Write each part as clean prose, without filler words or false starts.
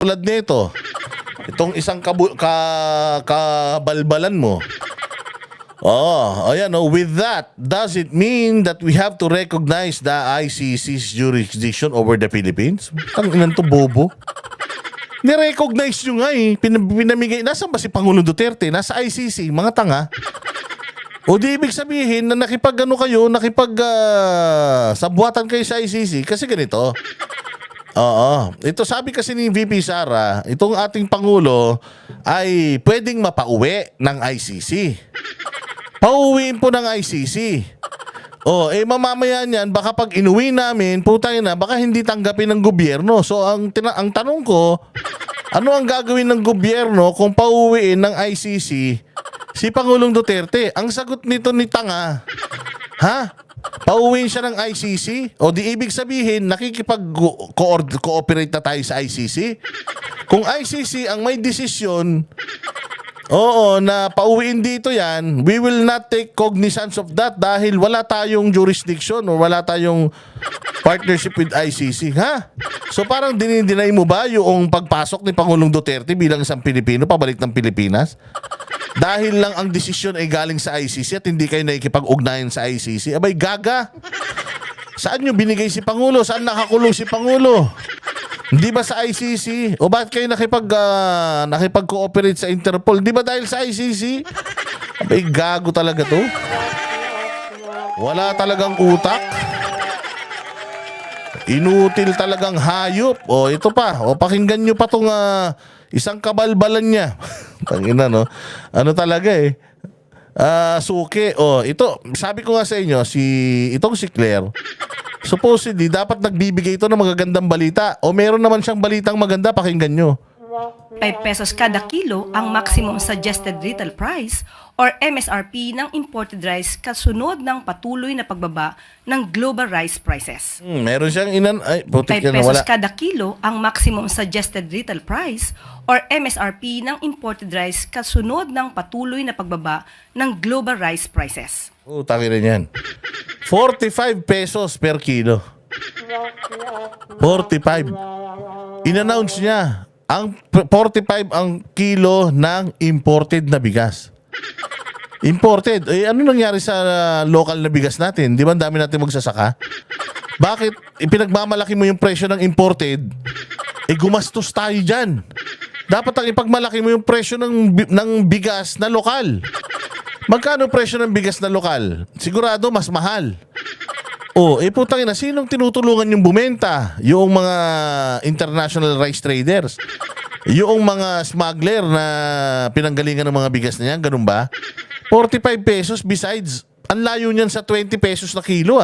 tulad nito, itong isang kabalbalan mo. Ayan, with that, does it mean that we have to recognize the ICC's jurisdiction over the Philippines? Ang inan to, bobo. Ni-recognize nyo nga eh. Pinamigay. Nasaan ba si Pangulong Duterte? Nasa ICC, mga tanga. O di ibig sabihin na sabwatan kayo sa ICC kasi ganito. Ito sabi kasi ni VP Sara, itong ating Pangulo ay pwedeng mapauwi ng ICC. Pauwiin po ng ICC. Mamamaya niyan, baka pag inuwi namin, putang ina, baka hindi tanggapin ng gobyerno. So, ang tanong ko, ano ang gagawin ng gobyerno kung pauwiin ng ICC si Pangulong Duterte? Ang sagot nito ni tanga, pauwiin siya ng ICC? O di ibig sabihin, nakikipag-cooperate na tayo sa ICC? Kung ICC ang may desisyon, na pauwiin dito yan, we will not take cognizance of that dahil wala tayong jurisdiction o wala tayong partnership with ICC, So parang dinideny mo ba yung pagpasok ni Pangulong Duterte bilang isang Pilipino pabalik ng Pilipinas? Dahil lang ang desisyon ay galing sa ICC at hindi kayo nakikipag-ugnayan sa ICC? Abay, gaga! Saan nyo binigay si Pangulo? Saan nakakulong si Pangulo? Hindi ba sa ICC? O bakit kayo nakipag-cooperate sa Interpol? Di ba dahil sa ICC? Abay, gago talaga to. Wala talagang utak. Inutil talagang hayop. Ito pa. Pakinggan nyo pa tong isang kabalbalan niya. Tangina, no? Ano talaga eh. Suki. Ito, sabi ko nga sa inyo, itong si Claire, supposedly, dapat nagbibigay ito ng magagandang balita. O meron naman siyang balitang maganda, pakinggan nyo. 5 pesos kada kilo ang maximum suggested retail price or MSRP ng imported rice kasunod ng patuloy na pagbaba ng global rice prices. Meron siyang 5 pesos kada kilo ang maximum suggested retail price or MSRP ng imported rice kasunod ng patuloy na pagbaba ng global rice prices. Tangin na yan. 45 pesos per kilo. 45. In-announce niya ang 45 ang kilo ng imported na bigas. Imported. Ano nangyari sa local na bigas natin? Di ba ang dami natin magsasaka? Bakit ipinagmamalaki mo yung presyo ng imported? Gumastos tayo dyan. Dapat ang ipagmalaki mo yung presyo ng bigas na lokal. Magkano presyo ng bigas na lokal? Sigurado mas mahal. Putang ina, sinong tinutulungan yung bumenta? Yung mga international rice traders. Yung mga smuggler na pinanggalingan ng mga bigas na yan, ganun ba? 45 pesos besides, ang layo niyan sa 20 pesos na kilo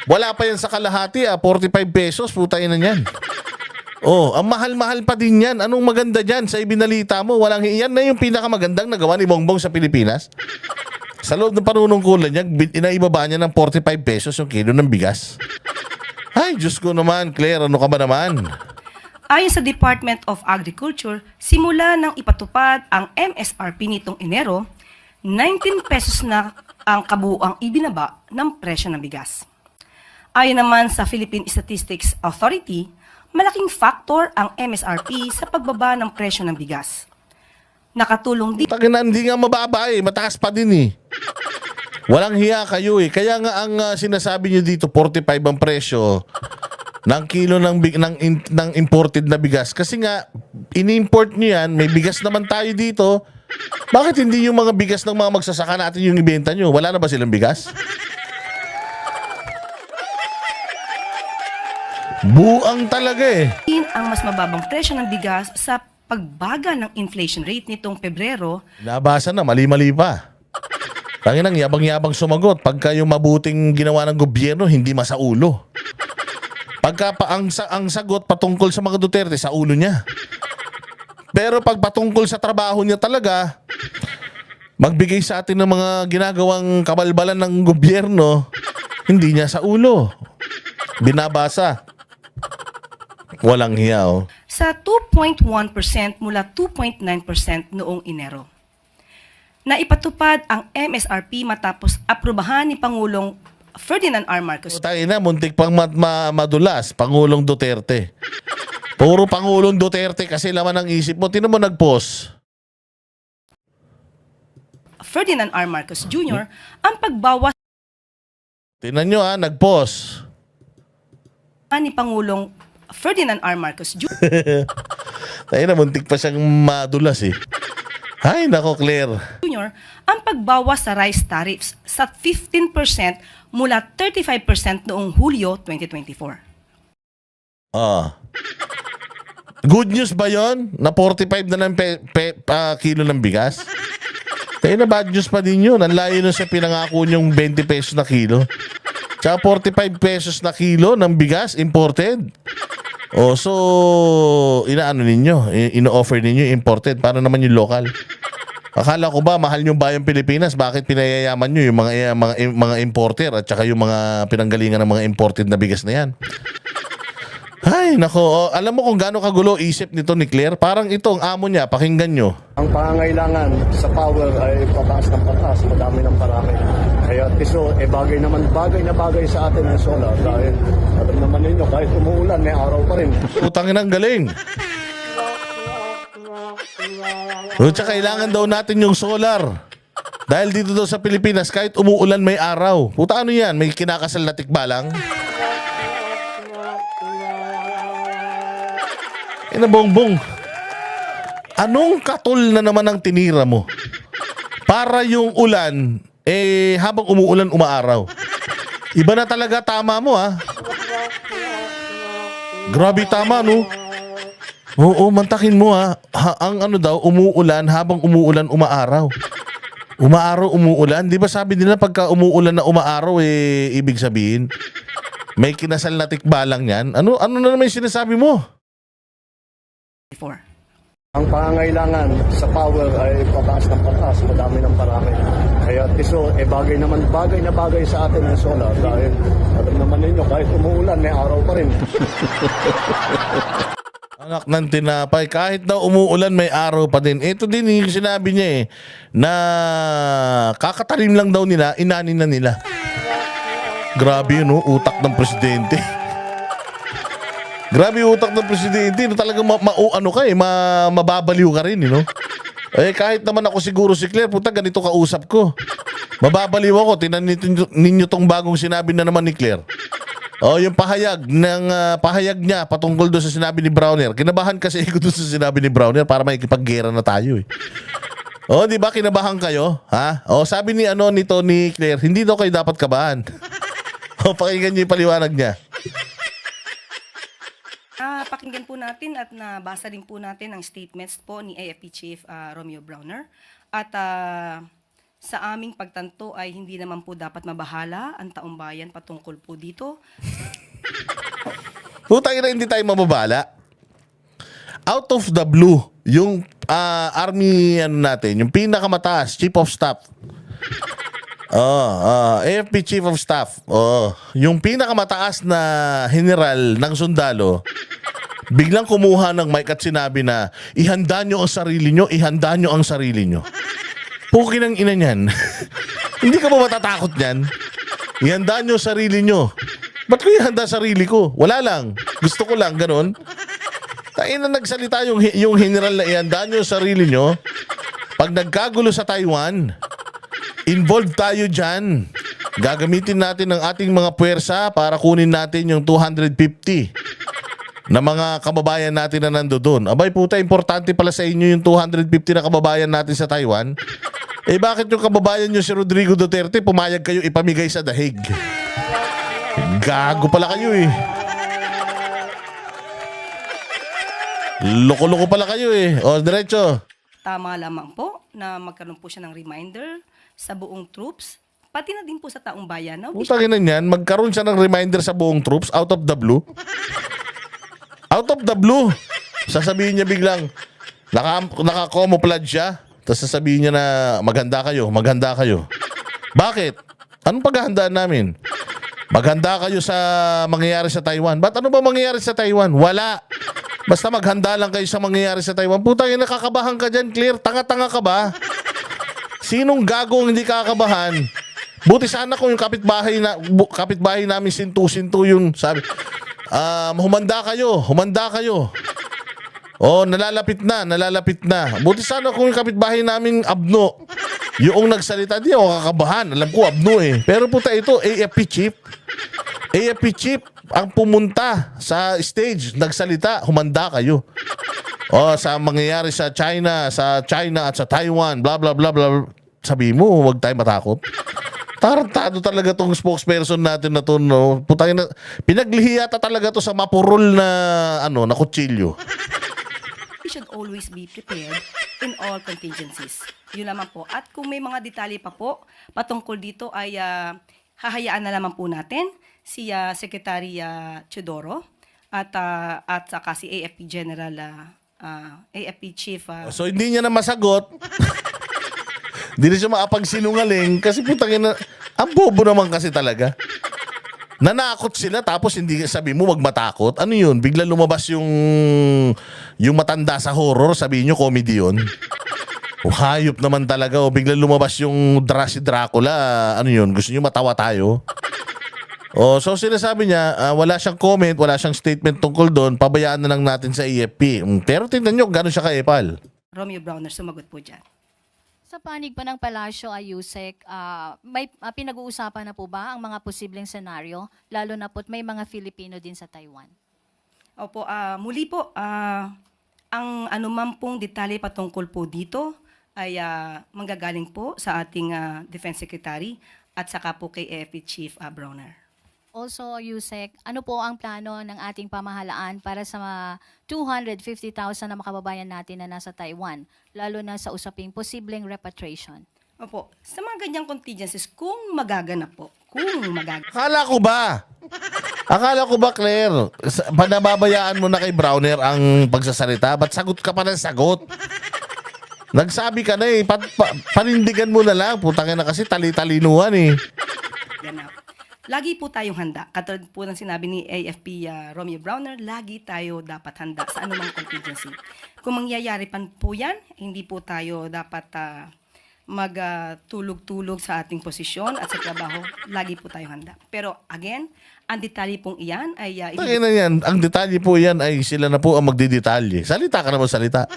Wala pa yan sa kalahati 45 pesos, putang ina niyan. Ang mahal-mahal pa din yan. Anong maganda dyan sa ibinalita mo? Yan na yung pinakamagandang nagawa ni Bongbong sa Pilipinas. Sa loob ng panunungkulan niya, inaibaba niya ng 45 pesos yung kilo ng bigas. Ay, Diyos ko naman, Claire, ano ka ba naman? Ayon sa Department of Agriculture, simula nang ipatupad ang MSRP nitong Enero, 19 pesos na ang kabuuang ibinaba ng presyo ng bigas. Ayon naman sa Philippine Statistics Authority, malaking factor ang MSRP sa pagbaba ng presyo ng bigas. Nakatulong din. Hindi nga mababa mataas pa din Walang hiya kayo Kaya nga ang sinasabi nyo dito, 45 ang presyo ng kilo ng imported na bigas. Kasi nga, in-import nyo yan, may bigas naman tayo dito. Bakit hindi yung mga bigas ng mga magsasaka natin yung ibenta nyo? Wala na ba silang bigas? Buang talaga Ang mas mababang presyo ng bigas sa pagbaga ng inflation rate nitong Pebrero. Nabasa na, mali-mali pa. Tanginang yabang-yabang sumagot. Pagka yung mabuting ginawa ng gobyerno, hindi masaulo. Pagka ang sagot patungkol sa mga Duterte, sa ulo niya. Pero pag patungkol sa trabaho niya talaga, magbigay sa atin ng mga ginagawang kabalbalan ng gobyerno, hindi niya sa ulo. Binabasa. Walang hiya Sa 2.1% mula 2.9% noong Enero. Naipatupad ang MSRP matapos aprubahan ni Pangulong Ferdinand R. Marcos. Tayo na, muntik pang madulas, Pangulong Duterte. Puro Pangulong Duterte kasi laman ng isip mo. Tinan mo nag-post. Ferdinand R. Marcos Jr. ang pagbawas Tinan nyo nag-post. ni Pangulong Ferdinand R. Marcos Jr. Tayo na, muntik pa siyang madulas eh. Ay, nako Claire. ang pagbawas sa rice tariffs sa 15% mula 35% noong Hulyo 2024. Good news ba yon? Na 45 na lang kilo ng bigas? Tayo na, bad news pa din yun. Ang layo na sa pinangako niyong 20 pesos na kilo. Tsaka 45 pesos na kilo ng bigas imported. So, inaano ninyo? Ino-offer ninyo imported. Paano naman yung local? Akala ko ba mahal yung bayang Pilipinas? Bakit pinayayaman nyo yung mga importer at saka yung mga pinanggalingan ng mga imported na bigas na yan? Ay, nako. Alam mo kung gaano kagulo isip nito ni Claire? Parang ito ang amo niya. Pakinggan nyo. Ang pangangailangan sa power ay pataas ng pataas. Madami ng parami. Kaya piso, bagay na bagay sa atin ang solar. Dahil alam naman ninyo, kahit umuulan, may araw pa rin. Utangin ang galing. Tsaka kailangan daw natin yung solar. Dahil dito daw sa Pilipinas, kahit umuulan may araw. Puta, ano yan? May kinakasal na tikbalang? Na bongbong. Anong katol na naman ang tinira mo? Para yung ulan, habang umuulan, umaaraw. Iba na talaga tama mo, Grabe tama, no? Oo, mantakin mo, ang ano daw, umuulan, habang umuulan, umaaraw. Umaaraw, umuulan. Di ba sabi nila pagka umuulan na umaaraw, ibig sabihin, may kinasal na tikbalang yan? Ano na naman yung sinasabi mo? Ang pangangailangan sa power ay pataas ng pataas. Madami ng parami. Kaya piso, bagay na bagay sa atin ang solar. Dahil alam naman ninyo, kahit umuulan, may araw pa rin. Anak ng tinapay, kahit daw umuulan may araw pa din. Ito din yung sinabi niya na kakatalim lang daw nila, inanin na nila. Grabe yun, utak ng presidente. Grabe yung utak ng presidente, talagang mababaliw ka rin, kahit naman ako siguro si Claire, puta, ganito kausap ko. Mababaliw ako, tinan ninyo tong bagong sinabi na naman ni Claire. Yung pahayag niya patungkol doon sa sinabi ni Browner. Kinabahan kasi ako doon sa sinabi ni Browner para makikipaggera na tayo di ba kinabahan kayo? Sabi ni Claire, hindi daw kayo dapat kabahan. Pakinggan niyo yung paliwanag niya. Pakinggan po natin at nabasa din po natin ang statements po ni AFP Chief Romeo Browner. At sa aming pagtanto ay hindi naman po dapat mabahala ang taong bayan patungkol po dito. Putang ina, hindi tayo mababala. Out of the blue, yung army natin, yung pinakamataas, Chief of Staff. AFP Chief of Staff. Yung pinakamataas na general ng sundalo, biglang kumuha ng mic at sinabi na ihanda nyo ang sarili nyo. Pukin ang ina niyan. Hindi ka ba matatakot niyan? Ihanda nyo ang sarili nyo. Ba't ko ihanda sarili ko? Wala lang. Gusto ko lang, ganun. Tain na nagsalita yung general na ihanda nyo ang sarili nyo. Pag nagkagulo sa Taiwan, involved tayo dyan. Gagamitin natin ang ating mga puwersa para kunin natin yung 250 na mga kababayan natin na nandoon. Abay puta, importante pala sa inyo yung 250 na kababayan natin sa Taiwan. Bakit yung kababayan nyo si Rodrigo Duterte pumayag kayo ipamigay sa dahig? Gago pala kayo Loko-loko pala kayo diretso. Tama lamang po na magkaroon po siya ng reminder sa buong troops, pati na din po sa taong bayan. Putangin na niyan, magkaroon siya ng reminder sa buong troops out of the blue. Out of the blue. Sasabihin niya biglang, naka-camouflage siya, tapos sasabihin niya na maghanda kayo. Bakit? Anong paghahandaan namin? Maghanda kayo sa mangyayari sa Taiwan. Ba't ano ba mangyayari sa Taiwan? Wala. Basta maghanda lang kayo sa mangyayari sa Taiwan. Putangin, nakakabahan ka dyan, Claire. Tanga-tanga ka ba? Sinong gagong hindi kakabahan? Buti sana kung yung kapitbahay namin sintu-sintu yung sabi, humanda kayo. Oh, nalalapit na. Buti sana kung yung kapitbahay naming Abno, yung nagsalita, di ako kakabahan. Alam ko, Abno eh. Pero puta ito, AFP chief. AFP chief ang pumunta sa stage, nagsalita, humanda kayo. Oh, sa mangyayari sa China at sa Taiwan, blah, blah, blah, blah. Sabi mo, huwag tayo matakot. Tarantado talaga tong spokesperson natin na to, no? Putangin na, pinaglihi yata talaga to sa mapurol na, na kutsilyo. We should always be prepared in all contingencies. Yun naman po. At kung may mga detalye pa po patungkol dito ay hahayaan na naman po natin si Secretary Teodoro at saka si AFP General, AFP Chief. So hindi niya na masagot. Hindi na siya makapagsinungaling kasi putangin na, ang bobo naman kasi talaga. Nanakot sila tapos hindi sabi mo wag matakot. Ano yun? Bigla lumabas yung matanda sa horror, sabi niyo comedy yun. O hayop naman talaga. O bigla lumabas yung si Dracula. Ano yun? Gusto niyo matawa tayo? O so sinasabi niya, wala siyang comment, wala siyang statement tungkol doon. Pabayaan na lang natin sa EFP. Pero tingnan niyo gano'n siya kaepal. Romeo Browner, sumagot po dyan. Sa panig pa ng Palasyo, Ayusek, may pinag-uusapan na po ba ang mga posibleng senaryo, lalo na po't may mga Filipino din sa Taiwan? Opo, muli po, ang anuman pong detalye patungkol po dito ay manggagaling po sa ating Defense Secretary at saka po kay AFP Chief Browner. Also, Yusek, ano po ang plano ng ating pamahalaan para sa mga 250,000 na makababayan natin na nasa Taiwan, lalo na sa usaping posibleng repatriation? Opo, sa mga ganyang contingencies, kung magaganap po, Akala ko ba, Claire, panababayaan mo na kay Browner ang pagsasalita? Ba't sagot ka pa ng sagot? Nagsabi ka na eh, panindigan mo na lang. Putangin na kasi tali-talinuhan eh. ganap. Lagi po tayong handa. Katulad po ng sinabi ni AFP Romeo Browner, lagi tayo dapat handa sa anumang contingency. Kung mangyayari pan po yan, hindi po tayo dapat magtulog-tulog sa ating posisyon at sa trabaho. Lagi po tayong handa. Pero again, ang detalye pong iyan ay... Tangina yan. Ang detalye po yan ay sila na po ang magdidetalye. Salita ka naman salita.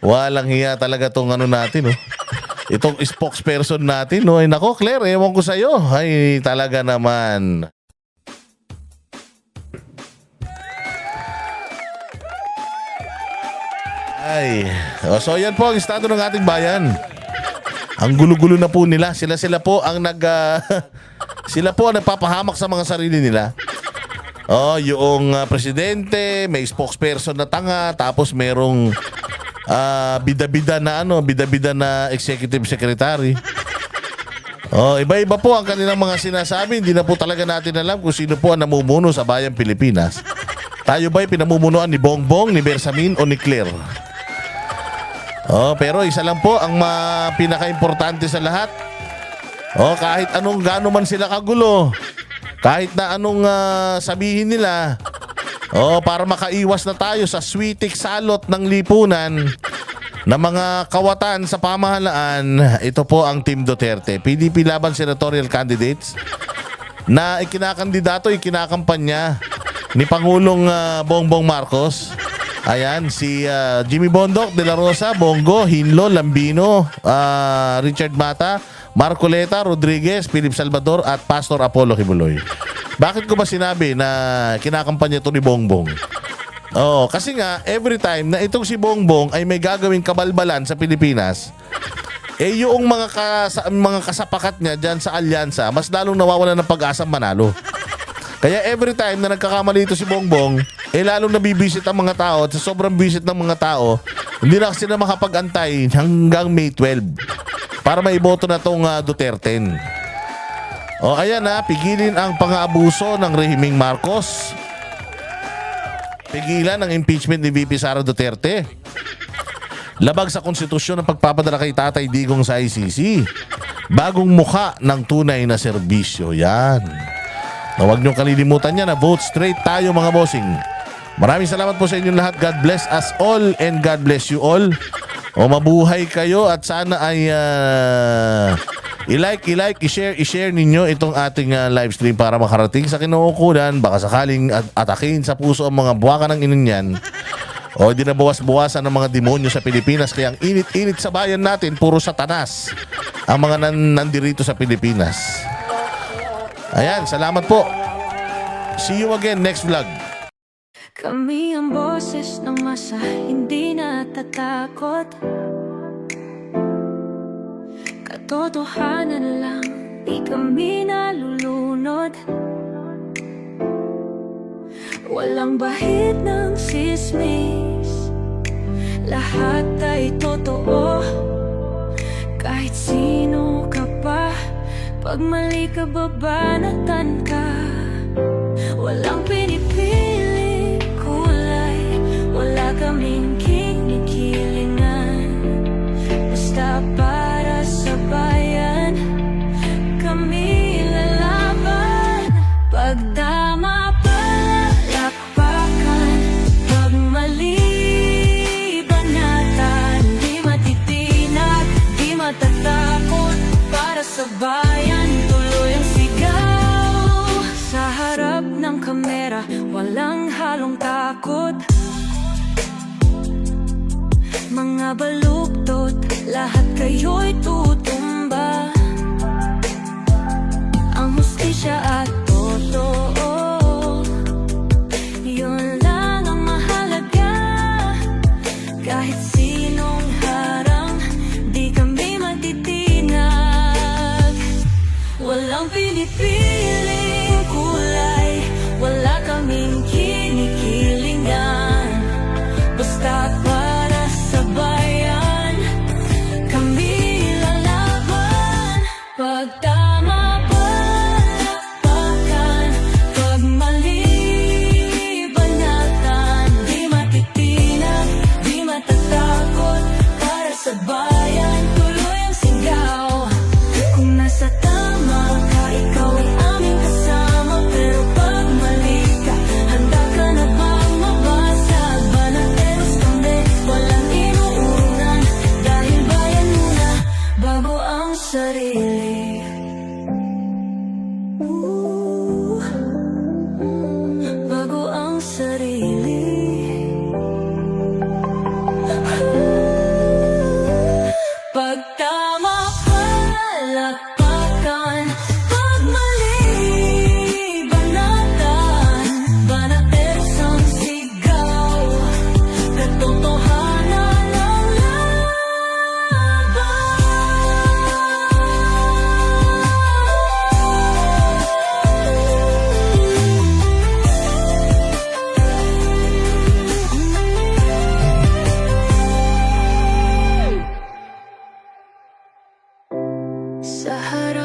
Walang hiya talaga tong natin, oh. Itong spokesperson natin, no? Ay nako, Claire, ewan ko sa'yo. Ay, talaga naman. Ay, so yan po ang estado ng ating bayan. Ang gulo-gulo na po nila. Sila po ang sila po ang nagpapahamak sa mga sarili nila. Oh, yung presidente, may spokesperson na tanga, tapos merong bida-bida na executive secretary. Oh, iba-iba po ang kanilang mga sinasabi. Hindi na po talaga natin alam kung sino po ang namumuno sa bayang Pilipinas. Tayo ba'y pinamumunuan ni Bongbong, ni Bersamin o ni Claire? Oh, pero isa lang po ang pinaka-importante sa lahat. Oh, kahit anong gaano man sila kagulo, kahit na anong sabihin nila, para makaiwas na tayo sa switik salot ng lipunan na mga kawatan sa pamahalaan, ito po ang Team Duterte. PDP laban senatorial candidates na ikinakampanya ni Pangulong Bongbong Marcos. Ayan, si Jimmy Bondoc de la Rosa, Bongo, Hinlo, Lambino, Richard Mata, Marcoleta, Rodriguez, Philip Salvador at Pastor Apollo Kibuloy. Bakit ko ba sinabi na kinakampanya ito ni Bongbong? Kasi nga, every time na itong si Bongbong ay may gagawing kabalbalan sa Pilipinas, yung mga kasapakat niya dyan sa alyansa, mas lalong nawawalan ng pag-asang manalo. Kaya every time na nagkakamali ito si Bongbong, lalong nabibisit ang mga tao at sa sobrang bisit ng mga tao, hindi na sila makapag-antay hanggang May 12 para maiboto na itong Duterte. Ayan pigilin ang pang-aabuso ng rehimeng Marcos. Pigilan ang impeachment ni VP Sara Duterte. Labag sa konstitusyon ang pagpapadala kay Tatay Digong sa ICC. Bagong mukha ng tunay na serbisyo. Yan. Huwag niyong kalilimutan yan na vote straight tayo mga bossing. Maraming salamat po sa inyong lahat. God bless us all and God bless you all. Mabuhay kayo at sana ay i-like, i-share ninyo itong ating live stream para makarating sa kinaukulan. Baka sakaling atakin sa puso ang mga buwaka ng inon yan. O di na bawas-bawasan ng mga demonyo sa Pilipinas, kaya ang init-init sa bayan natin, puro satanas ang mga nandirito sa Pilipinas. Ayan, salamat po. See you again next vlog. Kami ang boses ng masa, hindi natatakot. Katotohanan lang, di kami nalulunod. Walang bahid ng sismis, lahat ay totoo. Kahit sino ka pa, pag mali ka babanatan ka. Walang pinipili kulay, wala kaming kinikilingan. Basta para sa bayan, kami lalaban. Pag tama palakpakan, pag mali banatan. Di matitinag, di matatakot, para sa bayan tuloy ang sigaw. Sa harap ng kamera, walang halong takot. Mga baluktot, lahat kayo'y tutumba. Ang hustisya at totoo, yun lang ang mahalaga. Kahit sinong harang, di kami matitinag. Walang pinipiling kulay, wala kaming kinikilingan. Basta para sa bayan, kami lalaban. Pag tama palakpakan, pag mali banatan. Di matitinag, di matatakot, para sa bayan tuloy ang sigaw. Kung nasa tama ka, ikaw ay aming kasama. Pero pag mali ka, handa ka na bang mabasag? Banateros kami, walang inuunan. Dahil bayan muna, bago ang sarili. Bago ang sarili. Pag tama palakpakan, pag mali banatan. Banateros ang sigaw, katotohanan ang laban. Sa harap